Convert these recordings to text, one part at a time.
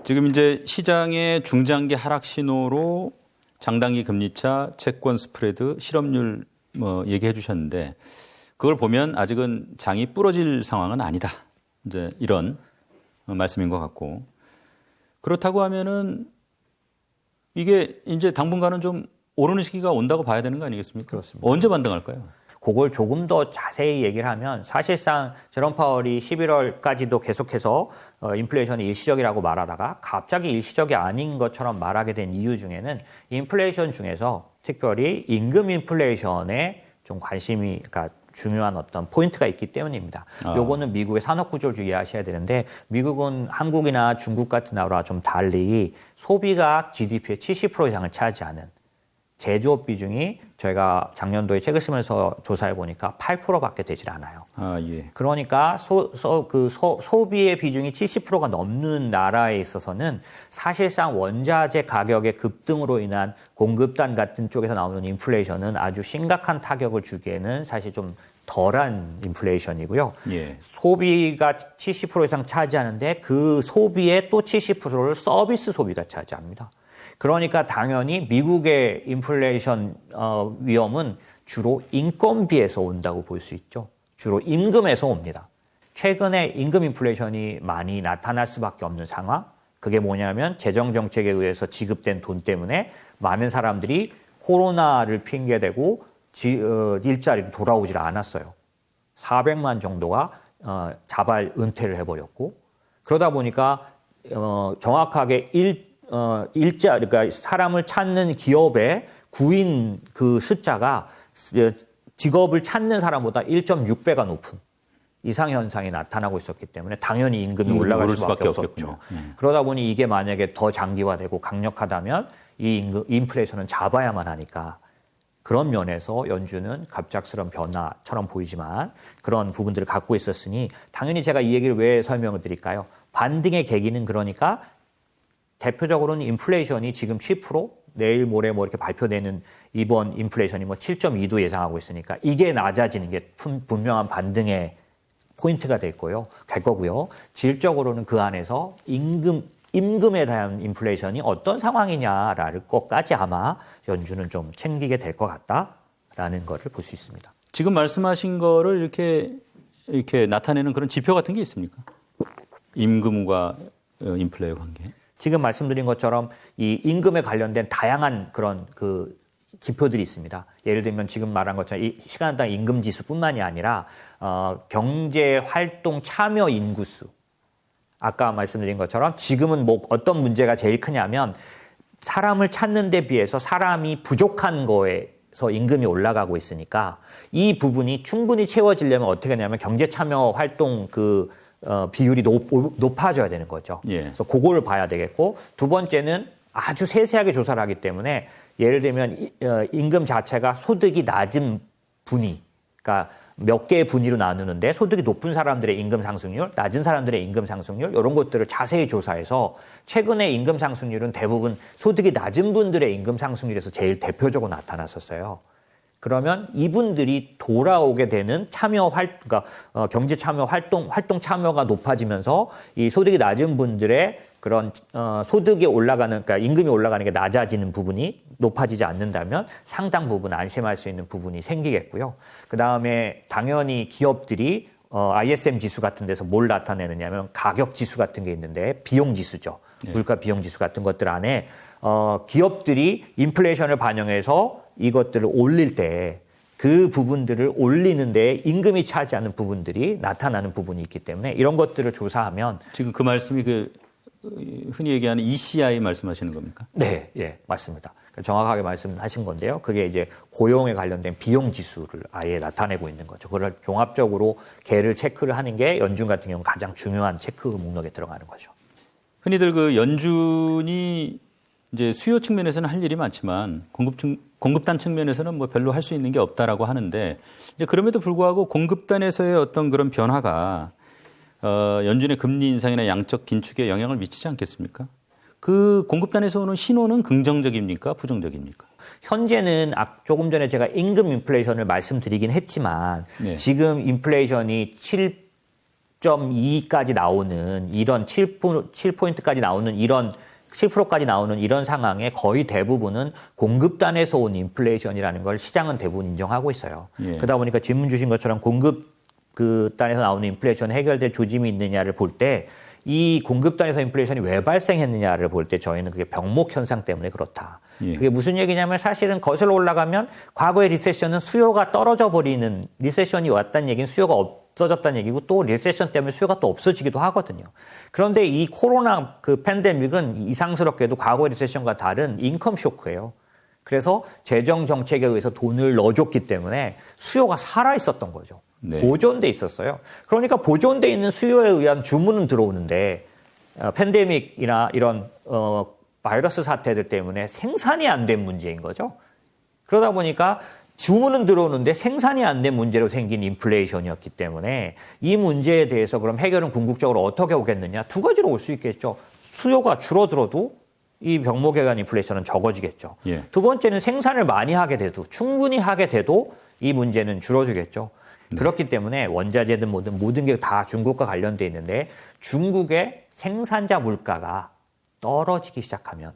지금 이제 시장의 중장기 하락 신호로 장단기 금리차, 채권 스프레드, 실업률 뭐 얘기해 주셨는데 그걸 보면 아직은 장이 부러질 상황은 아니다. 이제 이런 말씀인 것 같고 그렇다고 하면은 이게 이제 당분간은 좀 오르는 시기가 온다고 봐야 되는 거 아니겠습니까? 그렇습니다. 언제 반등할까요? 그걸 조금 더 자세히 얘기를 하면 사실상 제롬 파월이 11월까지도 계속해서 인플레이션이 일시적이라고 말하다가 갑자기 일시적이 아닌 것처럼 말하게 된 이유 중에는 인플레이션 중에서 특별히 임금 인플레이션에 좀 관심이 그러니까 중요한 어떤 포인트가 있기 때문입니다. 요거는 미국의 산업 구조를 이해하셔야 되는데 미국은 한국이나 중국 같은 나라와 좀 달리 소비가 GDP의 70% 이상을 차지하는 제조업 비중이 저희가 작년도에 책을 쓰면서 조사해 보니까 8%밖에 되질 않아요. 예. 그러니까 소비의 비중이 70%가 넘는 나라에 있어서는 사실상 원자재 가격의 급등으로 인한 공급단 같은 쪽에서 나오는 인플레이션은 아주 심각한 타격을 주기에는 사실 좀 덜한 인플레이션이고요. 예. 소비가 70% 이상 차지하는데 그 소비의 또 70%를 서비스 소비가 차지합니다. 그러니까 당연히 미국의 인플레이션 위험은 주로 인건비에서 온다고 볼 수 있죠. 주로 임금에서 옵니다. 최근에 임금 인플레이션이 많이 나타날 수밖에 없는 상황. 그게 뭐냐면 재정정책에 의해서 지급된 돈 때문에 많은 사람들이 코로나를 핑계대고 일자리로 돌아오질 않았어요. 400만 정도가 자발 은퇴를 해버렸고 그러다 보니까 정확하게 그러니까 사람을 찾는 기업의 구인 그 숫자가 직업을 찾는 사람보다 1.6배가 높은 이상현상이 나타나고 있었기 때문에 당연히 임금이 올라갈 수밖에 없었죠. 그러다 보니 이게 만약에 더 장기화되고 강력하다면 이 인플레이션은 잡아야만 하니까 그런 면에서 연준은 갑작스러운 변화처럼 보이지만 그런 부분들을 갖고 있었으니 당연히 제가 이 얘기를 왜 설명을 드릴까요? 반등의 계기는 그러니까 대표적으로는 인플레이션이 지금 7%, 내일 모레 뭐 이렇게 발표되는 이번 인플레이션이 뭐 7.2도 예상하고 있으니까 이게 낮아지는 게 분명한 반등의 포인트가 될 거고요. 질적으로는 그 안에서 임금에 대한 인플레이션이 어떤 상황이냐라는 것까지 아마 연준은 좀 챙기게 될 것 같다라는 거를 볼 수 있습니다. 지금 말씀하신 거를 이렇게 나타내는 그런 지표 같은 게 있습니까? 임금과 인플레의 관계. 지금 말씀드린 것처럼 이 임금에 관련된 다양한 그런 그 지표들이 있습니다. 예를 들면 지금 말한 것처럼 이 시간당 임금 지수뿐만이 아니라 경제 활동 참여 인구수. 아까 말씀드린 것처럼 지금은 뭐 어떤 문제가 제일 크냐면 사람을 찾는 데 비해서 사람이 부족한 거에서 임금이 올라가고 있으니까 이 부분이 충분히 채워지려면 어떻게 하냐면 경제 참여 활동 비율이 높아져야 되는 거죠. 예. 그래서 그거를 봐야 되겠고 두 번째는 아주 세세하게 조사를 하기 때문에 예를 들면 임금 자체가 소득이 낮은 분위, 그러니까 몇 개의 분위로 나누는데 소득이 높은 사람들의 임금 상승률, 낮은 사람들의 임금 상승률 이런 것들을 자세히 조사해서 최근에 임금 상승률은 대부분 소득이 낮은 분들의 임금 상승률에서 제일 대표적으로 나타났었어요. 그러면 이분들이 돌아오게 되는 그러니까 경제 참여 활동 참여가 높아지면서 이 소득이 낮은 분들의 그런 소득이 올라가는 그러니까 임금이 올라가는 게 낮아지는 부분이 높아지지 않는다면 상당 부분 안심할 수 있는 부분이 생기겠고요. 그다음에 당연히 기업들이 ISM 지수 같은 데서 뭘 나타내느냐면 가격 지수 같은 게 있는데 비용 지수죠. 물가 비용 지수 같은 것들 안에 기업들이 인플레이션을 반영해서 이것들을 올릴 때 그 부분들을 올리는데 임금이 차지하는 부분들이 나타나는 부분이 있기 때문에 이런 것들을 조사하면 지금 그 말씀이 흔히 얘기하는 ECI 말씀하시는 겁니까? 네, 예, 맞습니다. 정확하게 말씀하신 건데요. 그게 이제 고용에 관련된 비용 지수를 아예 나타내고 있는 거죠. 그걸 종합적으로 걔를 체크를 하는 게 연준 같은 경우는 가장 중요한 체크 목록에 들어가는 거죠. 흔히들 그 연준이 이제 수요 측면에서는 할 일이 많지만 공급단 측면에서는 뭐 별로 할 수 있는 게 없다라고 하는데 이제 그럼에도 불구하고 공급단에서의 어떤 그런 변화가 연준의 금리 인상이나 양적 긴축에 영향을 미치지 않겠습니까? 그 공급단에서 오는 신호는 긍정적입니까? 부정적입니까? 현재는 조금 전에 제가 임금 인플레이션을 말씀드리긴 했지만 네. 지금 인플레이션이 6.2까지 나오는 이런 7포인트까지 나오는 이런 7%까지 나오는 이런 상황에 거의 대부분은 공급단에서 온 인플레이션이라는 걸 시장은 대부분 인정하고 있어요. 예. 그러다 보니까 질문 주신 것처럼 공급단에서 나오는 인플레이션 해결될 조짐이 있느냐를 볼 때 이 공급단에서 인플레이션이 왜 발생했느냐를 볼 때 저희는 그게 병목 현상 때문에 그렇다. 예. 그게 무슨 얘기냐면 사실은 거슬러 올라가면 과거의 리세션은 수요가 떨어져 버리는 리세션이 왔다는 얘기는 수요가 없어졌다는 얘기고 또 리세션 때문에 수요가 또 없어지기도 하거든요. 그런데 이 코로나 그 팬데믹은 이상스럽게도 과거의 리세션과 다른 인컴 쇼크예요. 그래서 재정 정책에 의해서 돈을 넣어줬기 때문에 수요가 살아 있었던 거죠. 네. 보존돼 있었어요. 그러니까 보존돼 있는 수요에 의한 주문은 들어오는데 팬데믹이나 이런 바이러스 사태들 때문에 생산이 안 된 문제인 거죠. 그러다 보니까 주문은 들어오는데 생산이 안 된 문제로 생긴 인플레이션이었기 때문에 이 문제에 대해서 그럼 해결은 궁극적으로 어떻게 오겠느냐? 두 가지로 올 수 있겠죠. 수요가 줄어들어도 이 병목에 관한 인플레이션은 적어지겠죠. 예. 두 번째는 생산을 많이 하게 돼도 충분히 하게 돼도 이 문제는 줄어들겠죠. 네. 그렇기 때문에 원자재든 뭐든 모든 게 다 중국과 관련돼 있는데 중국의 생산자 물가가 떨어지기 시작하면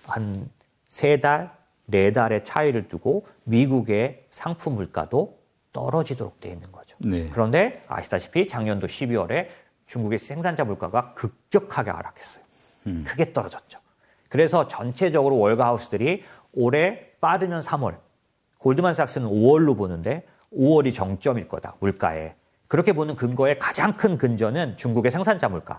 한 3달, 4달의 차이를 두고 미국의 상품 물가도 떨어지도록 돼 있는 거죠. 네. 그런데 아시다시피 작년도 12월에 중국의 생산자 물가가 급격하게 하락했어요. 크게 떨어졌죠. 그래서 전체적으로 월가하우스들이 올해 빠르면 3월, 골드만삭스는 5월로 보는데 5월이 정점일 거다, 물가에. 그렇게 보는 근거의 가장 큰 근저는 중국의 생산자 물가에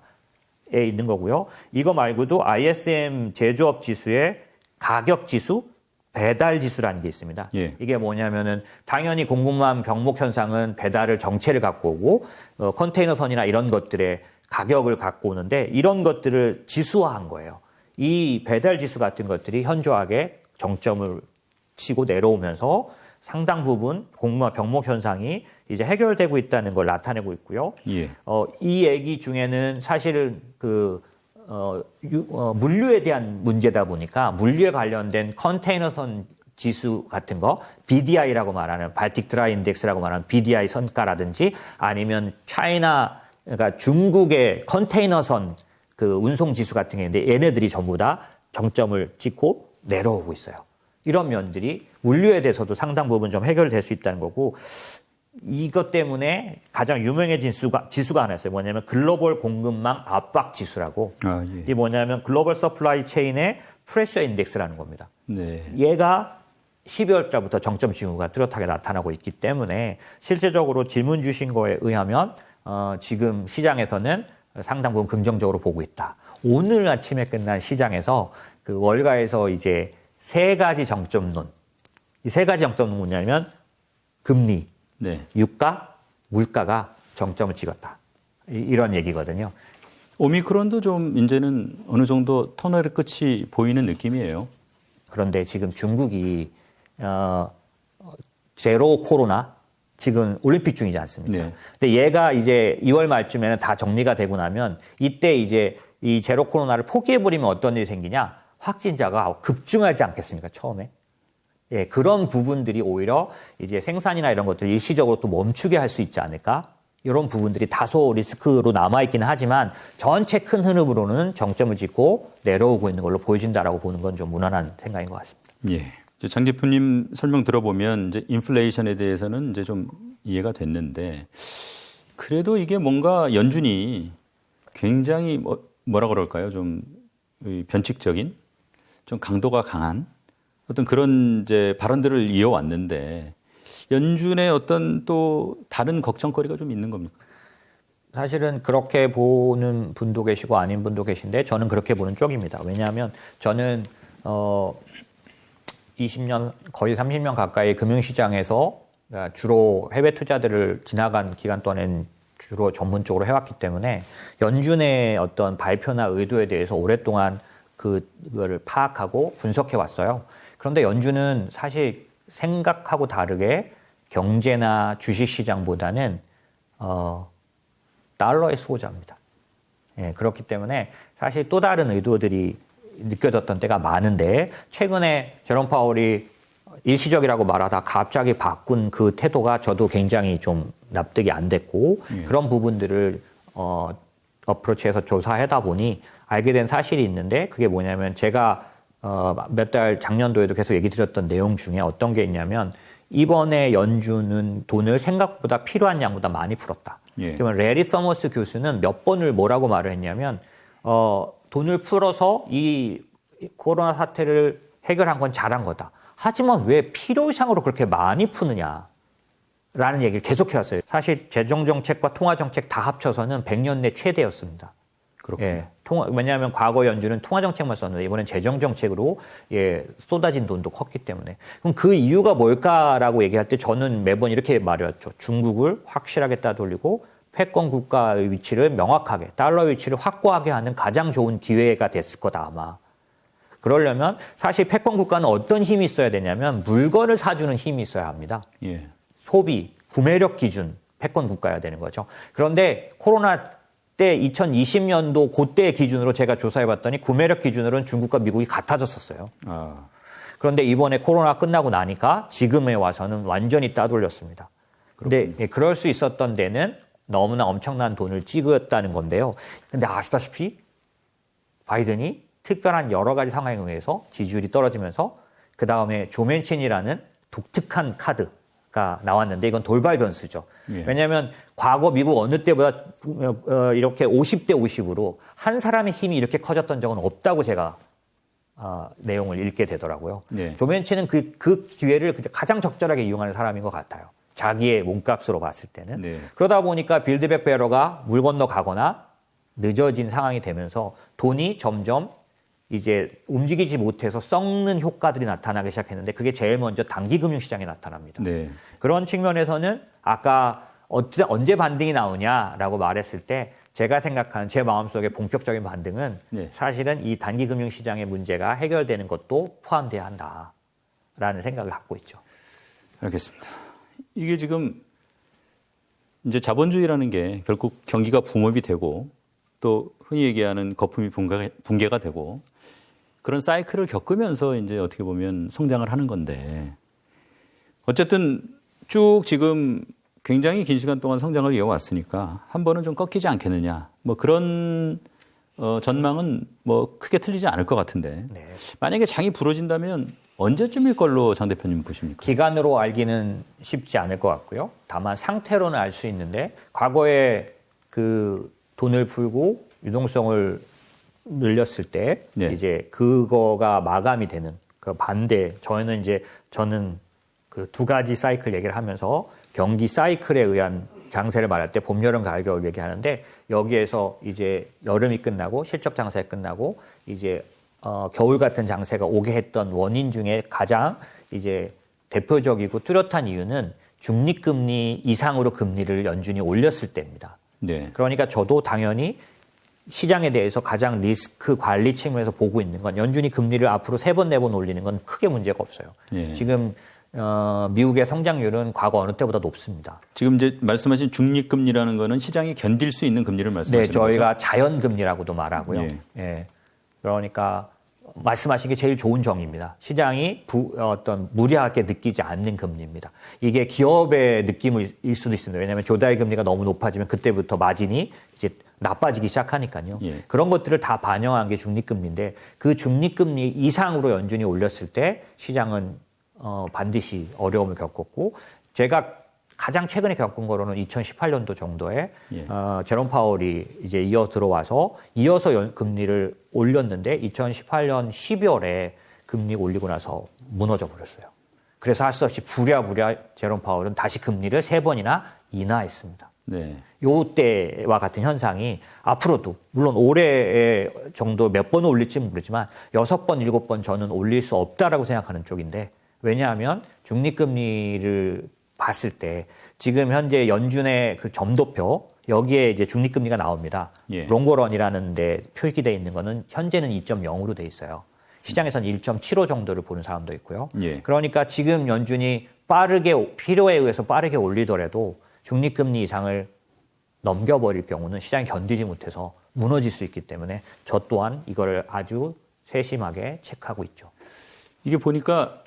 있는 거고요. 이거 말고도 ISM 제조업 지수의 가격 지수, 배달 지수라는 게 있습니다. 예. 이게 뭐냐면은 당연히 공급망 병목 현상은 배달을 정체를 갖고 오고 컨테이너선이나 이런 것들의 가격을 갖고 오는데 이런 것들을 지수화한 거예요. 이 배달 지수 같은 것들이 현저하게 정점을 치고 내려오면서 상당 부분 공급망 병목 현상이 이제 해결되고 있다는 걸 나타내고 있고요. 예. 이 얘기 중에는 사실은 물류에 대한 문제다 보니까 물류에 관련된 컨테이너선 지수 같은 거, BDI라고 말하는 발틱 드라이 인덱스라고 말하는 BDI 선가라든지 아니면 그러니까 중국의 컨테이너선 그 운송 지수 같은 게 있는데 얘네들이 전부 다 정점을 찍고 내려오고 있어요. 이런 면들이 물류에 대해서도 상당 부분 좀 해결될 수 있다는 거고 이것 때문에 가장 유명해진 지수가 하나 있어요. 뭐냐면 글로벌 공급망 압박 지수라고. 아, 예. 이게 뭐냐면 글로벌 서플라이 체인의 프레셔 인덱스라는 겁니다. 네. 얘가 12월 달부터 정점 징후가 뚜렷하게 나타나고 있기 때문에 실제적으로 질문 주신 거에 의하면 지금 시장에서는 상당 부분 긍정적으로 보고 있다. 오늘 아침에 끝난 시장에서 그 월가에서 이제 3가지 정점론. 이 3가지 정점론은 뭐냐면 금리, 네. 유가, 물가가 정점을 찍었다. 이런 얘기거든요. 오미크론도 좀 이제는 어느 정도 터널의 끝이 보이는 느낌이에요. 그런데 지금 중국이 제로 코로나 지금 올림픽 중이지 않습니까? 네. 근데 얘가 이제 2월 말쯤에는 다 정리가 되고 나면 이때 이제 이 제로 코로나를 포기해버리면 어떤 일이 생기냐? 확진자가 급증하지 않겠습니까? 처음에. 예, 그런 부분들이 오히려 이제 생산이나 이런 것들을 일시적으로 또 멈추게 할 수 있지 않을까? 이런 부분들이 다소 리스크로 남아있기는 하지만 전체 큰 흐름으로는 정점을 찍고 내려오고 있는 걸로 보여진다라고 보는 건 좀 무난한 생각인 것 같습니다. 예. 장 대표님 설명 들어보면 이제 인플레이션에 대해서는 이제 좀 이해가 됐는데 그래도 이게 뭔가 연준이 굉장히 뭐라 그럴까요? 좀 변칙적인, 좀 강도가 강한 어떤 그런 이제 발언들을 이어왔는데 연준의 어떤 또 다른 걱정거리가 좀 있는 겁니까? 사실은 그렇게 보는 분도 계시고 아닌 분도 계신데 저는 그렇게 보는 쪽입니다. 왜냐하면 저는 20년 거의 30년 가까이 금융시장에서 주로 해외 투자들을 지나간 기간 동안엔 주로 전문적으로 해왔기 때문에 연준의 어떤 발표나 의도에 대해서 오랫동안 그거를 파악하고 분석해 왔어요. 그런데 연준은 사실 생각하고 다르게 경제나 주식시장보다는 달러의 수호자입니다. 예, 그렇기 때문에 사실 또 다른 의도들이 느껴졌던 때가 많은데 최근에 제롬 파월이 일시적이라고 말하다 갑자기 바꾼 그 태도가 저도 굉장히 좀 납득이 안 됐고 그런 부분들을 어프로치에서 조사하다 보니 알게 된 사실이 있는데 그게 뭐냐면 제가 몇 달 작년도에도 계속 얘기 드렸던 내용 중에 어떤 게 있냐면 이번에 연준은 돈을 생각보다 필요한 양보다 많이 풀었다. 예. 그러면 레리 서머스 교수는 몇 번을 뭐라고 말을 했냐면 돈을 풀어서 이 코로나 사태를 해결한 건 잘한 거다. 하지만 왜 필요 이상으로 그렇게 많이 푸느냐. 라는 얘기를 계속해왔어요. 사실 재정정책과 통화정책 다 합쳐서는 100년 내 최대였습니다. 그렇군요. 예, 왜냐하면 과거 연준은 통화정책만 썼는데 이번엔 재정정책으로 쏟아진 돈도 컸기 때문에. 그럼 그 이유가 뭘까라고 얘기할 때 저는 매번 이렇게 말해왔죠. 중국을 확실하게 따돌리고 패권 국가의 위치를 명확하게, 달러의 위치를 확고하게 하는 가장 좋은 기회가 됐을 거다 아마. 그러려면 사실 패권 국가는 어떤 힘이 있어야 되냐면 물건을 사주는 힘이 있어야 합니다. 예. 소비, 구매력 기준, 패권 국가여야 되는 거죠. 그런데 코로나 때 2020년도 그때 기준으로 제가 조사해봤더니 구매력 기준으로는 중국과 미국이 같아졌었어요. 그런데 이번에 코로나 끝나고 나니까 지금에 와서는 완전히 따돌렸습니다. 근데 그럴 수 있었던 데는 너무나 엄청난 돈을 찍었다는 건데요. 근데 아시다시피 바이든이 특별한 여러 가지 상황에 의해서 지지율이 떨어지면서 그 다음에 조맨친이라는 독특한 카드가 나왔는데 이건 돌발 변수죠. 예. 왜냐하면 과거 미국 어느 때보다 이렇게 50대 50으로 한 사람의 힘이 이렇게 커졌던 적은 없다고 제가 내용을 읽게 되더라고요. 예. 조맨친은 그 기회를 가장 적절하게 이용하는 사람인 것 같아요. 자기의 몸값으로 봤을 때는. 네. 그러다 보니까 빌드백 베러가 물 건너 가거나 늦어진 상황이 되면서 돈이 점점 이제 움직이지 못해서 썩는 효과들이 나타나기 시작했는데 그게 제일 먼저 단기 금융시장에 나타납니다. 네. 그런 측면에서는 아까 언제 반등이 나오냐라고 말했을 때 제가 생각하는 제 마음속의 본격적인 반등은 네. 사실은 이 단기 금융시장의 문제가 해결되는 것도 포함돼야 한다라는 생각을 갖고 있죠. 알겠습니다. 이게 지금 이제 자본주의라는 게 결국 경기가 붐업이 되고 또 흔히 얘기하는 거품이 붕괴가 되고 그런 사이클을 겪으면서 이제 어떻게 보면 성장을 하는 건데 어쨌든 쭉 지금 굉장히 긴 시간 동안 성장을 이어왔으니까 한 번은 좀 꺾이지 않겠느냐 뭐 그런 전망은 뭐 크게 틀리지 않을 것 같은데 네. 만약에 장이 부러진다면 언제쯤일 걸로 장 대표님 보십니까? 기간으로 알기는 쉽지 않을 것 같고요. 다만 상태로는 알 수 있는데 과거에 그 돈을 풀고 유동성을 늘렸을 때 네. 이제 그거가 마감이 되는 그 반대 저는 그 두 가지 사이클 얘기를 하면서 경기 사이클에 의한 장세를 말할 때 봄, 여름, 가을, 겨울 얘기하는데 여기에서 이제 여름이 끝나고 실적 장세가 끝나고 이제 겨울 같은 장세가 오게 했던 원인 중에 가장 이제 대표적이고 뚜렷한 이유는 중립금리 이상으로 금리를 연준이 올렸을 때입니다. 네. 그러니까 저도 당연히 시장에 대해서 가장 리스크 관리 측면에서 보고 있는 건 연준이 금리를 앞으로 3번, 4번 올리는 건 크게 문제가 없어요. 네. 지금 미국의 성장률은 과거 어느 때보다 높습니다. 지금 이제 말씀하신 중립금리라는 거는 시장이 견딜 수 있는 금리를 말씀하시는 네, 저희가 거죠? 자연금리라고도 말하고요. 예. 예. 그러니까 말씀하신 게 제일 좋은 정의입니다. 시장이 어떤 무리하게 느끼지 않는 금리입니다. 이게 기업의 느낌일 수도 있습니다. 왜냐하면 조달 금리가 너무 높아지면 그때부터 마진이 이제 나빠지기 시작하니까요. 예. 그런 것들을 다 반영한 게 중립금리인데 그 중립금리 이상으로 연준이 올렸을 때 시장은 반드시 어려움을 겪었고 제가 가장 최근에 겪은 거로는 2018년도 정도에 예. 제롬 파월이 이제 이어서 금리를 올렸는데 2018년 12월에 금리 올리고 나서 무너져 버렸어요. 그래서 할 수 없이 부랴부랴 제롬 파월은 다시 금리를 3번이나 인하했습니다. 네. 요때와 같은 현상이 앞으로도 물론 올해 정도 몇 번 올릴지는 모르지만 6번, 7번 저는 올릴 수 없다라고 생각하는 쪽인데 왜냐하면 중립금리를 봤을 때 지금 현재 연준의 그 점도표 여기에 이제 중립금리가 나옵니다. 예. 롱고런이라는 데 표기되어 있는 거는 현재는 2.0으로 돼 있어요. 시장에서는 1.75 정도를 보는 사람도 있고요. 예. 그러니까 지금 연준이 필요에 의해서 빠르게 올리더라도 중립금리 이상을 넘겨버릴 경우는 시장이 견디지 못해서 무너질 수 있기 때문에 저 또한 이거를 아주 세심하게 체크하고 있죠. 이게 보니까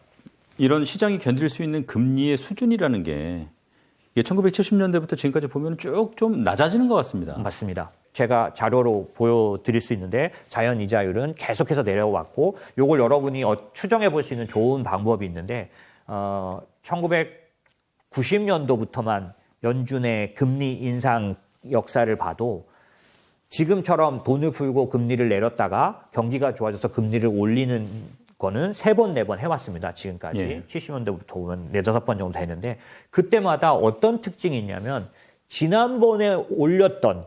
이런 시장이 견딜 수 있는 금리의 수준이라는 게 이게 1970년대부터 지금까지 보면 쭉 좀 낮아지는 것 같습니다. 맞습니다. 제가 자료로 보여드릴 수 있는데 자연 이자율은 계속해서 내려왔고 요걸 여러분이 추정해 볼 수 있는 좋은 방법이 있는데 1990년도부터만 연준의 금리 인상 역사를 봐도 지금처럼 돈을 풀고 금리를 내렸다가 경기가 좋아져서 금리를 올리는 거는 3번, 4번 해왔습니다. 지금까지. 예. 70년대부터 보면 4, 5번 정도 되는데 그때마다 어떤 특징이 있냐면 지난번에 올렸던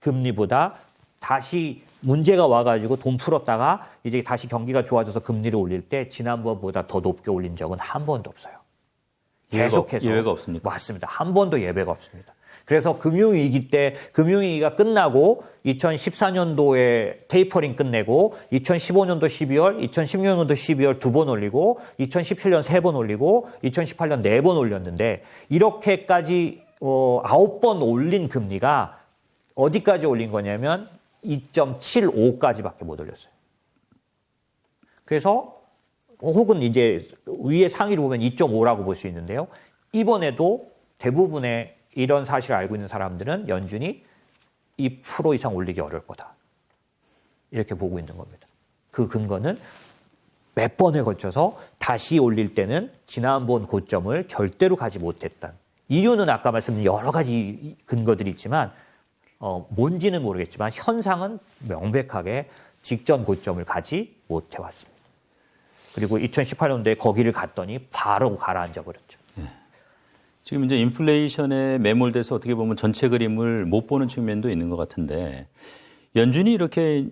금리보다 다시 문제가 와가지고 돈 풀었다가 이제 다시 경기가 좋아져서 금리를 올릴 때 지난번보다 더 높게 올린 적은 한 번도 없어요. 계속해서. 예외가 없습니까? 맞습니다. 한 번도 예외가 없습니다. 그래서 금융위기 때 금융위기가 끝나고 2014년도에 테이퍼링 끝내고 2015년도 12월, 2016년도 12월 2번 올리고 2017년 3번 올리고 2018년 4번 올렸는데 이렇게까지 9번 올린 금리가 어디까지 올린 거냐면 2.75까지밖에 못 올렸어요. 그래서 혹은 이제 위에 상위를 보면 2.5라고 볼 수 있는데요. 이번에도 대부분의 이런 사실을 알고 있는 사람들은 연준이 2% 이상 올리기 어려울 거다. 이렇게 보고 있는 겁니다. 그 근거는 몇 번에 걸쳐서 다시 올릴 때는 지난번 고점을 절대로 가지 못했다. 이유는 아까 말씀드린 여러 가지 근거들이 있지만 뭔지는 모르겠지만 현상은 명백하게 직전 고점을 가지 못해왔습니다. 그리고 2018년도에 거기를 갔더니 바로 가라앉아 버렸죠. 지금 이제 인플레이션에 매몰돼서 어떻게 보면 전체 그림을 못 보는 측면도 있는 것 같은데 연준이 이렇게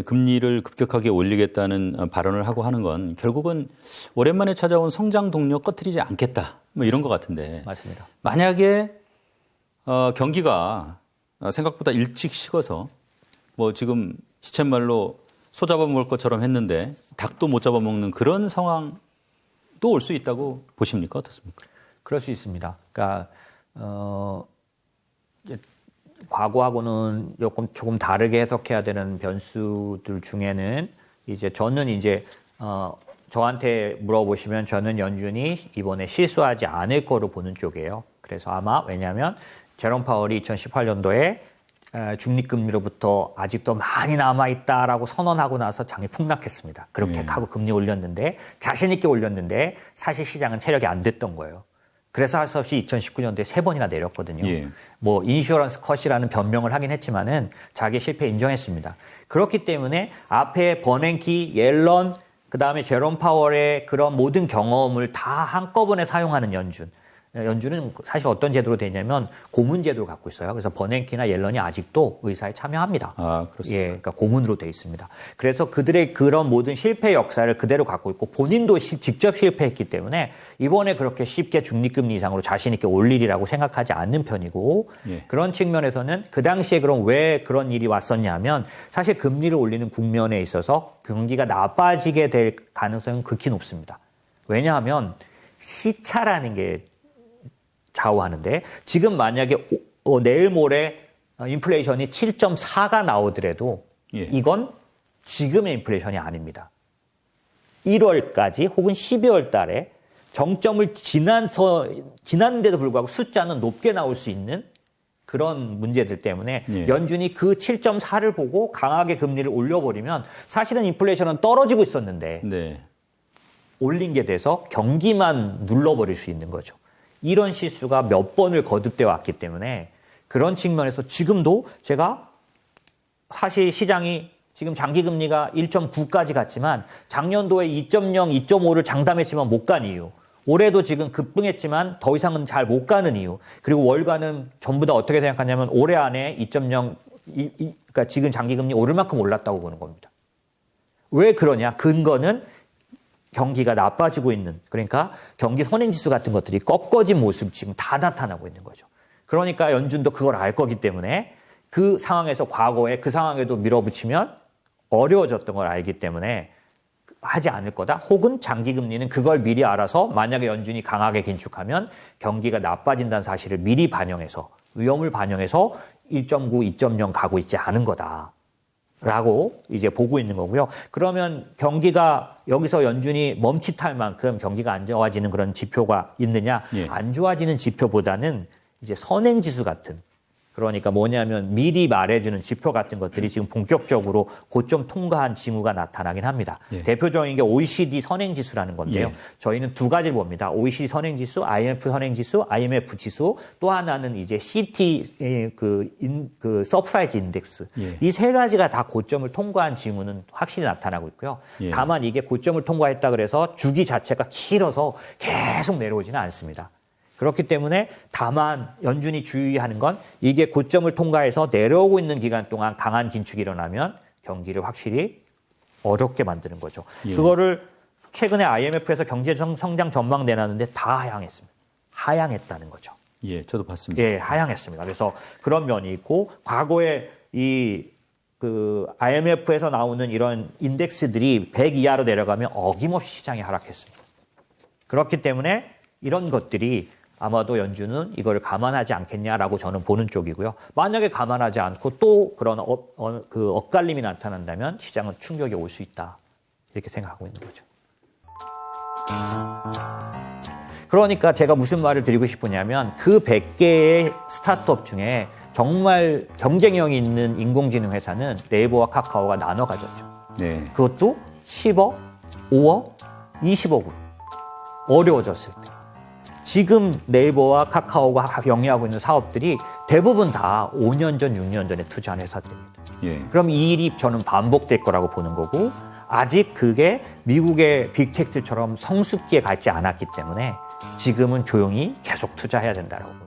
금리를 급격하게 올리겠다는 발언을 하고 하는 건 결국은 오랜만에 찾아온 성장 동력 꺼트리지 않겠다. 뭐 이런 것 같은데. 맞습니다. 만약에 경기가 생각보다 일찍 식어서 뭐 지금 시쳇말로 소 잡아먹을 것처럼 했는데 닭도 못 잡아먹는 그런 상황도 올 수 있다고 보십니까? 어떻습니까? 그럴 수 있습니다. 그러니까 과거하고는 조금 다르게 해석해야 되는 변수들 중에는 이제 저는 저한테 물어보시면 저는 연준이 이번에 실수하지 않을 거로 보는 쪽이에요. 그래서 아마 왜냐하면 제롬 파월이 2018년도에 중립금리로부터 아직도 많이 남아있다라고 선언하고 나서 장이 폭락했습니다. 그렇게 하고 금리 올렸는데 자신 있게 올렸는데 사실 시장은 체력이 안 됐던 거예요. 그래서 할 수 없이 2019년도에 3번이나 내렸거든요. 예. 뭐 인슈어런스 컷이라는 변명을 하긴 했지만은 자기 실패 인정했습니다. 그렇기 때문에 앞에 버냉키, 옐런, 그다음에 제롬 파월의 그런 모든 경험을 다 한꺼번에 사용하는 연준은 사실 어떤 제도로 되어 있냐면 고문 제도를 갖고 있어요. 그래서 버냉키나 옐런이 아직도 의사에 참여합니다. 아, 그렇습니까? 예, 그러니까 고문으로 되어 있습니다. 그래서 그들의 그런 모든 실패 역사를 그대로 갖고 있고 본인도 직접 실패했기 때문에 이번에 그렇게 쉽게 중립금리 이상으로 자신 있게 올리리라고 생각하지 않는 편이고 예. 그런 측면에서는 그 당시에 그럼 왜 그런 일이 왔었냐면 사실 금리를 올리는 국면에 있어서 경기가 나빠지게 될 가능성은 극히 높습니다. 왜냐하면 시차라는 게 좌우하는데 지금 만약에 내일 모레 인플레이션이 7.4가 나오더라도 이건 지금의 인플레이션이 아닙니다. 1월까지 혹은 12월 달에 정점을 지났는데도 불구하고 숫자는 높게 나올 수 있는 그런 문제들 때문에 연준이 그 7.4를 보고 강하게 금리를 올려버리면 사실은 인플레이션은 떨어지고 있었는데 올린 게 돼서 경기만 눌러버릴 수 있는 거죠. 이런 실수가 몇 번을 거듭되어 왔기 때문에 그런 측면에서 지금도 제가 사실 시장이 지금 장기금리가 1.9까지 갔지만 작년도에 2.0, 2.5를 장담했지만 못 간 이유. 올해도 지금 급등했지만 더 이상은 잘 못 가는 이유. 그리고 월가는 전부 다 어떻게 생각하냐면 올해 안에 2.0, 그러니까 지금 장기금리 오를 만큼 올랐다고 보는 겁니다. 왜 그러냐? 근거는 경기가 나빠지고 있는, 그러니까 경기 선행지수 같은 것들이 꺾어진 모습 지금 다 나타나고 있는 거죠. 그러니까 연준도 그걸 알 거기 때문에 그 상황에서 과거에 그 상황에도 밀어붙이면 어려워졌던 걸 알기 때문에 하지 않을 거다. 혹은 장기금리는 그걸 미리 알아서 만약에 연준이 강하게 긴축하면 경기가 나빠진다는 사실을 미리 반영해서 위험을 반영해서 1.9, 2.0 가고 있지 않은 거다라고 라고 이제 보고 있는 거고요. 그러면 경기가 여기서 연준이 멈칫할 만큼 경기가 안 좋아지는 그런 지표가 있느냐? 예. 안 좋아지는 지표보다는 이제 선행지수 같은, 그러니까 뭐냐면 미리 말해주는 지표 같은 것들이 지금 본격적으로 고점 통과한 징후가 나타나긴 합니다. 예. 대표적인 게 OECD 선행지수라는 건데요. 예. 저희는 두 가지를 봅니다. OECD 선행지수, IMF 선행지수, IMF 지수, 또 하나는 이제 CT 그 서프라이즈 인덱스. 예. 이 세 가지가 다 고점을 통과한 징후는 확실히 나타나고 있고요. 예. 다만 이게 고점을 통과했다 그래서 주기 자체가 길어서 계속 내려오지는 않습니다. 그렇기 때문에 다만 연준이 주의하는 건 이게 고점을 통과해서 내려오고 있는 기간 동안 강한 긴축이 일어나면 경기를 확실히 어렵게 만드는 거죠. 예. 그거를 최근에 IMF에서 경제 성장 전망 내놨는데 다 하향했습니다. 하향했다는 거죠. 예, 저도 봤습니다. 예, 하향했습니다. 그래서 그런 면이 있고 과거에 그 IMF에서 나오는 이런 인덱스들이 100 이하로 내려가면 어김없이 시장이 하락했습니다. 그렇기 때문에 이런 것들이 아마도 연준은 이걸 감안하지 않겠냐라고 저는 보는 쪽이고요. 만약에 감안하지 않고 또 그런 그 엇갈림이 나타난다면 시장은 충격이 올 수 있다. 이렇게 생각하고 있는 거죠. 그러니까 제가 무슨 말을 드리고 싶으냐면 그 100개의 스타트업 중에 정말 경쟁력이 있는 인공지능 회사는 네이버와 카카오가 나눠 가졌죠. 네. 그것도 10억, 5억, 20억으로 어려워졌을 때. 지금 네이버와 카카오가 영위하고 있는 사업들이 대부분 다 5년 전, 6년 전에 투자한 회사들입니다. 예. 그럼 이 일이 저는 반복될 거라고 보는 거고 아직 그게 미국의 빅테크처럼 성숙기에 갈지 않았기 때문에 지금은 조용히 계속 투자해야 된다라고 봅니다.